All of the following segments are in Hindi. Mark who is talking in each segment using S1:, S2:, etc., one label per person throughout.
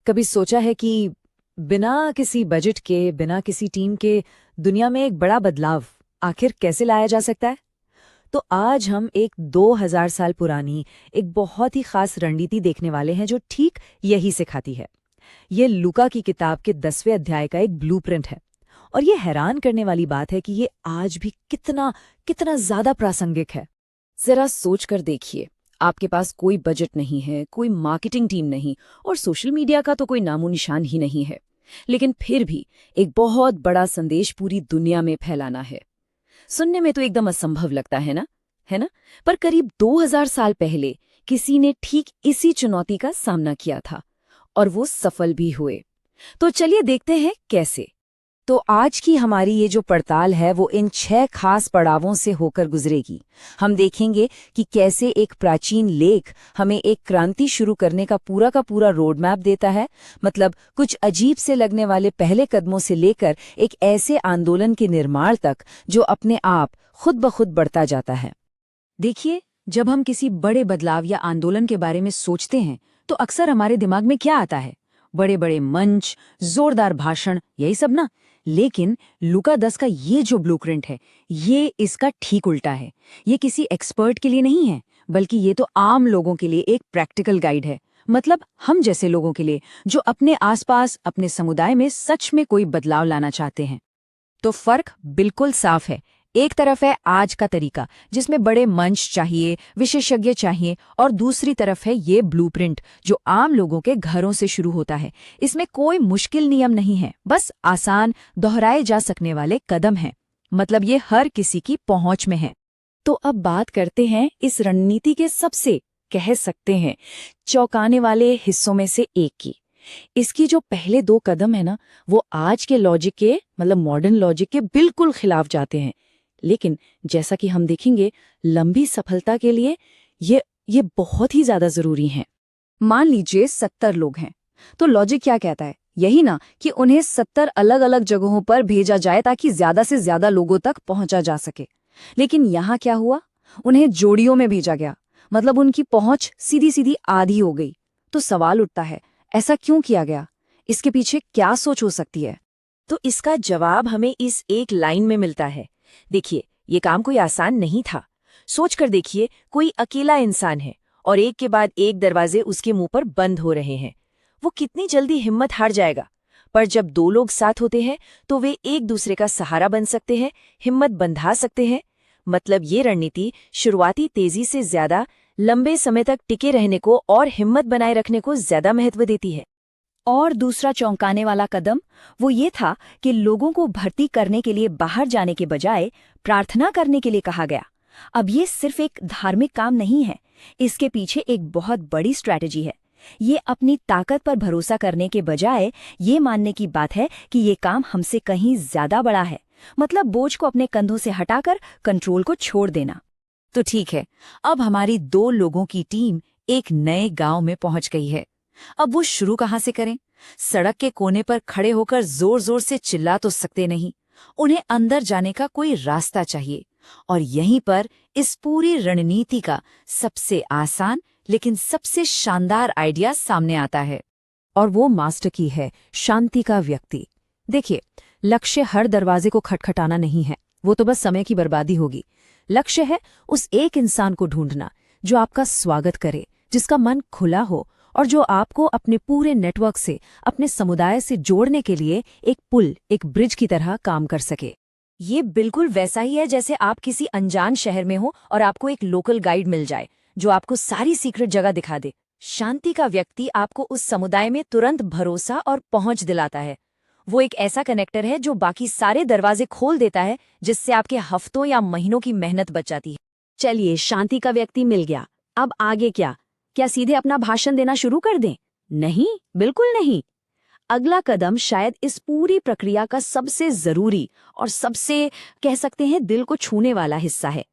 S1: कभी सोचा है कि बिना किसी बजट के, बिना किसी टीम के दुनिया में एक बड़ा बदलाव आखिर कैसे लाया जा सकता है? तो आज हम एक 2000 साल पुरानी एक बहुत ही खास रणनीति देखने वाले हैं जो ठीक यही सिखाती है। ये लूका की किताब के 10वें अध्याय का एक ब्लूप्रिंट है। और ये हैरान करने वाली बात है कि ये आज भी कितना कितना ज्यादा प्रासंगिक है।
S2: जरा सोच कर देखिए, आपके पास कोई बजट नहीं है, कोई मार्केटिंग टीम नहीं और सोशल मीडिया का तो कोई नामो निशान ही नहीं है, लेकिन फिर भी एक बहुत बड़ा संदेश पूरी दुनिया में फैलाना है। सुनने में तो एकदम असंभव लगता है ना, पर करीब 2000 साल पहले किसी ने ठीक इसी चुनौती का सामना किया था और वो सफल भी हुए। तो चलिए देखते हैं कैसे।
S1: तो आज की हमारी ये जो पड़ताल है वो इन 6 खास पड़ावों से होकर गुजरेगी। हम देखेंगे कि कैसे एक प्राचीन लेख हमें एक क्रांति शुरू करने का पूरा रोड मैप देता है, मतलब कुछ अजीब से लगने वाले पहले कदमों से लेकर एक ऐसे आंदोलन के निर्माण तक जो अपने आप खुद ब खुद बढ़ता जाता है।
S2: देखिए, जब हम किसी बड़े बदलाव या आंदोलन के बारे में सोचते हैं तो अक्सर हमारे दिमाग में क्या आता है? बड़े बड़े मंच, जोरदार भाषण, यही सब ना। लेकिन लूका 10 का ये जो ब्लूप्रिंट है, ये इसका ठीक उल्टा है। ये किसी एक्सपर्ट के लिए नहीं है, बल्कि ये तो आम लोगों के लिए एक प्रैक्टिकल गाइड है। मतलब हम जैसे लोगों के लिए जो अपने आसपास, अपने समुदाय में सच में कोई बदलाव लाना चाहते हैं।
S1: तो फर्क बिल्कुल साफ है। एक तरफ है आज का तरीका जिसमें बड़े मंच चाहिए, विशेषज्ञ चाहिए, और दूसरी तरफ है ये ब्लूप्रिंट जो आम लोगों के घरों से शुरू होता है। इसमें कोई मुश्किल नियम नहीं है, बस आसान, दोहराए जा सकने वाले कदम हैं। मतलब ये हर किसी की पहुंच में है।
S2: तो अब बात करते हैं इस रणनीति के सबसे, कह सकते हैं, चौंकाने वाले हिस्सों में से एक की। इसकी जो पहले 2 कदम है ना, वो आज के लॉजिक के, मतलब मॉडर्न लॉजिक के बिल्कुल खिलाफ जाते हैं। लेकिन जैसा कि हम देखेंगे, लंबी सफलता के लिए ये बहुत ही ज्यादा जरूरी हैं। मान लीजिए 70 लोग हैं, तो लॉजिक क्या कहता है? यही ना कि उन्हें 70 अलग अलग जगहों पर भेजा जाए ताकि ज्यादा से ज्यादा लोगों तक पहुंचा जा सके। लेकिन यहाँ क्या हुआ? उन्हें जोड़ियों में भेजा गया, मतलब उनकी पहुंच सीधी सीधी आधी हो गई। तो सवाल उठता है, ऐसा क्यों किया गया? इसके पीछे क्या सोच हो सकती है?
S1: तो इसका जवाब हमें इस एक लाइन में मिलता है। देखिए, ये काम कोई आसान नहीं था। सोचकर देखिए, कोई अकेला इंसान है और एक के बाद एक दरवाजे उसके मुंह पर बंद हो रहे हैं। वो कितनी जल्दी हिम्मत हार जाएगा। पर जब 2 लोग साथ होते हैं तो वे एक दूसरे का सहारा बन सकते हैं, हिम्मत बंधा सकते हैं। मतलब ये रणनीति शुरुआती तेजी से ज्यादा लंबे समय तक टिके रहने को और हिम्मत बनाए रखने को ज्यादा महत्व देती है।
S2: और दूसरा चौंकाने वाला कदम वो ये था कि लोगों को भर्ती करने के लिए बाहर जाने के बजाय प्रार्थना करने के लिए कहा गया। अब ये सिर्फ एक धार्मिक काम नहीं है, इसके पीछे एक बहुत बड़ी स्ट्रैटेजी है। ये अपनी ताकत पर भरोसा करने के बजाय ये मानने की बात है कि ये काम हमसे कहीं ज्यादा बड़ा है। मतलब बोझ को अपने कंधों से हटाकर कंट्रोल को छोड़ देना।
S1: तो ठीक है, अब हमारी 2 लोगों की टीम एक नए गांव में पहुंच गई है। अब वो शुरू कहाँ से करें? सड़क के कोने पर खड़े होकर जोर जोर से चिल्ला तो सकते नहीं। उन्हें अंदर जाने का कोई रास्ता चाहिए। और यहीं पर इस पूरी रणनीति का सबसे आसान लेकिन सबसे शानदार आइडिया सामने आता है। और वो मास्टर की है, शांति का व्यक्ति। देखिए, लक्ष्य हर दरवाजे को खटखटाना नहीं है, वो तो बस समय की बर्बादी होगी। लक्ष्य है उस एक इंसान को ढूंढना जो आपका स्वागत करे, जिसका मन खुला हो और जो आपको अपने पूरे नेटवर्क से, अपने समुदाय से जोड़ने के लिए एक पुल, एक ब्रिज की तरह काम कर सके। ये बिल्कुल वैसा ही है जैसे आप किसी अनजान शहर में हो और आपको एक लोकल गाइड मिल जाए जो आपको सारी सीक्रेट जगह दिखा दे। शांति का व्यक्ति आपको उस समुदाय में तुरंत भरोसा और पहुंच दिलाता है। वो एक ऐसा कनेक्टर है जो बाकी सारे दरवाजे खोल देता है, जिससे आपके हफ्तों या महीनों की मेहनत बच जाती है।
S2: चलिए, शांति का व्यक्ति मिल गया, अब आगे क्या सीधे अपना भाषण देना शुरू कर दें? नहीं, बिल्कुल नहीं। अगला कदम शायद इस पूरी प्रक्रिया का सबसे जरूरी और सबसे, कह सकते हैं, दिल को छूने वाला हिस्सा है।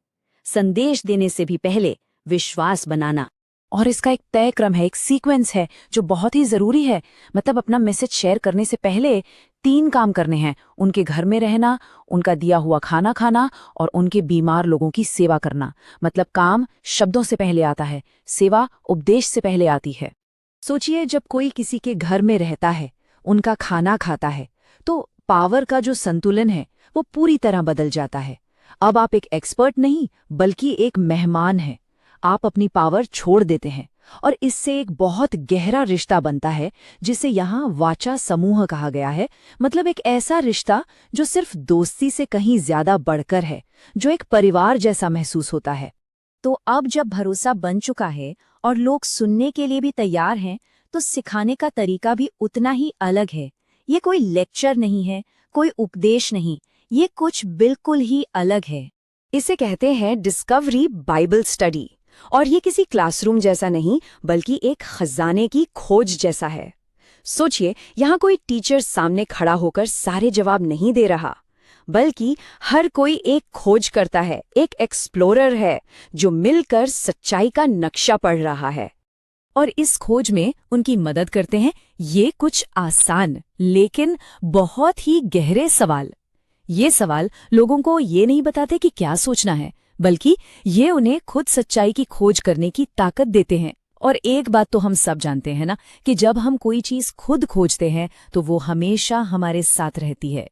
S2: संदेश देने से भी पहले विश्वास बनाना।
S1: और इसका एक तय क्रम है, एक सीक्वेंस है जो बहुत ही जरूरी है। मतलब अपना मैसेज शेयर करने से पहले 3 काम करने हैं: उनके घर में रहना, उनका दिया हुआ खाना खाना और उनके बीमार लोगों की सेवा करना। मतलब काम शब्दों से पहले आता है, सेवा उपदेश से पहले आती है।
S2: सोचिए, जब कोई किसी के घर में रहता है, उनका खाना खाता है, तो पावर का जो संतुलन है वो पूरी तरह बदल जाता है। अब आप एक एक्सपर्ट नहीं बल्कि एक मेहमान हैं। आप अपनी पावर छोड़ देते हैं और इससे एक बहुत गहरा रिश्ता बनता है, जिसे यहाँ वाचा समूह कहा गया है। मतलब एक ऐसा रिश्ता जो सिर्फ दोस्ती से कहीं ज्यादा बढ़कर है, जो एक परिवार जैसा महसूस होता है।
S1: तो अब जब भरोसा बन चुका है और लोग सुनने के लिए भी तैयार हैं, तो सिखाने का तरीका भी उतना ही अलग है। ये कोई लेक्चर नहीं है, कोई उपदेश नहीं, ये कुछ बिल्कुल ही अलग है।
S2: इसे कहते हैं डिस्कवरी बाइबल स्टडी, और ये किसी क्लासरूम जैसा नहीं बल्कि एक खजाने की खोज जैसा है। सोचिए, यहाँ कोई टीचर सामने खड़ा होकर सारे जवाब नहीं दे रहा, बल्कि हर कोई एक खोज करता है, एक एक्सप्लोरर है जो मिलकर सच्चाई का नक्शा पढ़ रहा है। और इस खोज में उनकी मदद करते हैं ये कुछ आसान लेकिन बहुत ही गहरे सवाल। ये सवाल लोगों को ये नहीं बताते कि क्या सोचना है, बल्कि ये उन्हें खुद सच्चाई की खोज करने की ताकत देते हैं। और एक बात तो हम सब जानते हैं ना, कि जब हम कोई चीज खुद खोजते हैं तो वो हमेशा हमारे साथ रहती है।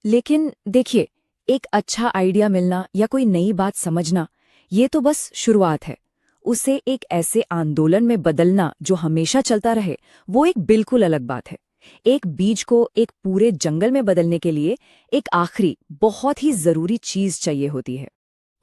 S2: लेकिन देखिए, एक अच्छा आइडिया मिलना या कोई नई बात समझना, ये तो बस शुरुआत है। उसे एक ऐसे आंदोलन में बदलना जो हमेशा चलता रहे, वो एक बिल्कुल अलग बात है। एक बीज को एक पूरे जंगल में बदलने के लिए एक आखिरी बहुत ही जरूरी चीज चाहिए होती है,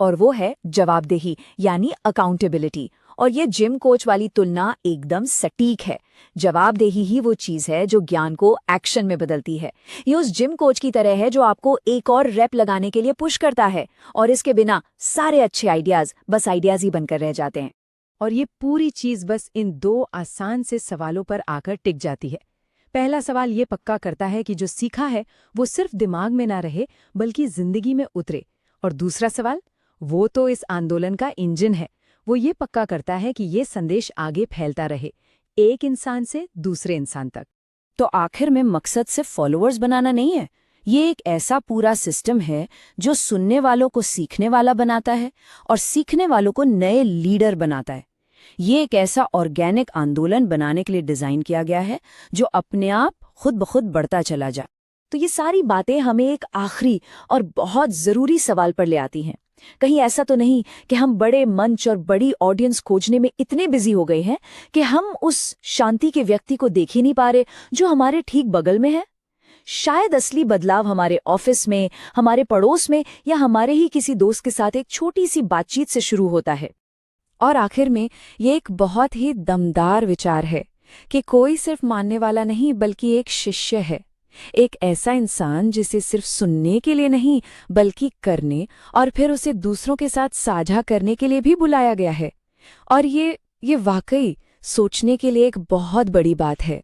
S2: और वो है जवाबदेही, यानी अकाउंटेबिलिटी। और ये जिम कोच वाली तुलना एकदम सटीक है। जवाबदेही ही वो चीज है जो ज्ञान को एक्शन में बदलती है। ये उस जिम कोच की तरह है जो आपको एक और रैप लगाने के लिए पुश करता है, और इसके बिना सारे अच्छे आइडियाज बस आइडियाज ही बनकर रह जाते हैं।
S3: और ये पूरी चीज बस इन दो आसान से सवालों पर आकर टिक जाती है। पहला सवाल ये पक्का करता है कि जो सीखा है वो सिर्फ दिमाग में ना रहे बल्कि जिंदगी में उतरे। और दूसरा सवाल, वो तो इस आंदोलन का इंजन है। वो ये पक्का करता है कि ये संदेश आगे फैलता रहे, एक इंसान से दूसरे इंसान तक।
S2: तो आखिर में मकसद सिर्फ फॉलोअर्स बनाना नहीं है, ये एक ऐसा पूरा सिस्टम है जो सुनने वालों को सीखने वाला बनाता है और सीखने वालों को नए लीडर बनाता है। ये एक ऐसा ऑर्गेनिक आंदोलन बनाने के लिए डिजाइन किया गया है जो अपने आप खुद ब खुद बढ़ता चला जाए। तो ये सारी बातें हमें एक आखिरी और बहुत जरूरी सवाल पर ले आती हैं। कहीं ऐसा तो नहीं कि हम बड़े मंच और बड़ी ऑडियंस खोजने में इतने बिजी हो गए हैं कि हम उस शांति के व्यक्ति को देख ही नहीं पा रहे जो हमारे ठीक बगल में है? शायद असली बदलाव हमारे ऑफिस में, हमारे पड़ोस में, या हमारे ही किसी दोस्त के साथ एक छोटी सी बातचीत से शुरू होता है। और आखिर में ये एक बहुत ही दमदार विचार है कि कोई सिर्फ मानने वाला नहीं बल्कि एक शिष्य है, एक ऐसा इंसान जिसे सिर्फ सुनने के लिए नहीं बल्कि करने और फिर उसे दूसरों के साथ साझा करने के लिए भी बुलाया गया है। और ये वाकई सोचने के लिए एक बहुत बड़ी बात है।